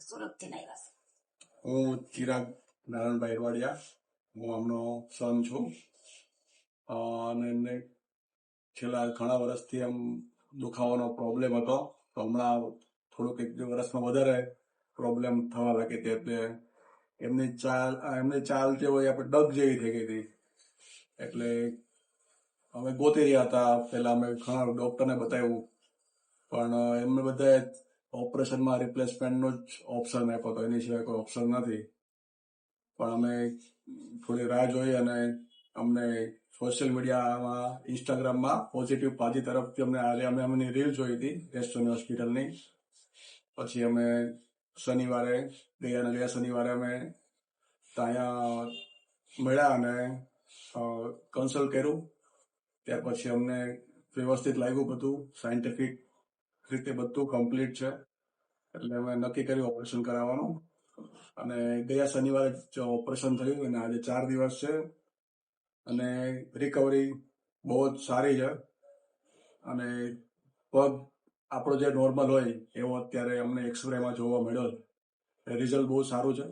સુરતથી આવ્યા છે. હું ચિરાગ નારાયણભાઈ એરવાડિયા, હું આમનો સન છું અને એમને છેલ્લા ઘણા વર્ષથી આમ દુખાવાનો પ્રોબ્લેમ હતો. તો હમણાં થોડુંક 1-2 વર્ષમાં વધારે પ્રોબ્લેમ થવા લાગી હતી. એટલે એમની ચાલ જે હોય આપણે ડગ જેવી થઈ ગઈ હતી. એટલે અમે ગોતી રહ્યા હતા. પહેલા અમે ઘણા ડોક્ટરને બતાવ્યું, પણ એમને બધાએ ઓપરેશનમાં રિપ્લેસમેન્ટનો જ ઓપ્શન આપ્યો હતો, એની સિવાય કોઈ ઓપ્શન નથી. પણ અમે થોડી રાહ જોઈ અને અમને સોશિયલ મીડિયામાં, ઇન્સ્ટાગ્રામમાં પોઝિટિવ પાજી તરફથી આજે અમે એમની રીલ જોઈ હતી રેસ્ટોની હોસ્પિટલની. પછી અમે ગયા શનિવારે અમે ત્યાં મળ્યા અને કન્સલ્ટ કર્યું. ત્યાર પછી અમને વ્યવસ્થિત લાગ્યું, બધું સાયન્ટિફિક રીતે બધું કમ્પ્લીટ છે. એટલે અમે નક્કી કર્યું ઓપરેશન કરાવવાનું અને ગયા શનિવારે જ ઓપરેશન થયું અને આજે 4 દિવસ છે અને રિકવરી બહુ જ સારી છે. અને પગ આપણો જે નોર્મલ હોય એવો અત્યારે અમને એક્સરેમાં જોવા મળ્યો. રિઝલ્ટ બહુ સારું છે.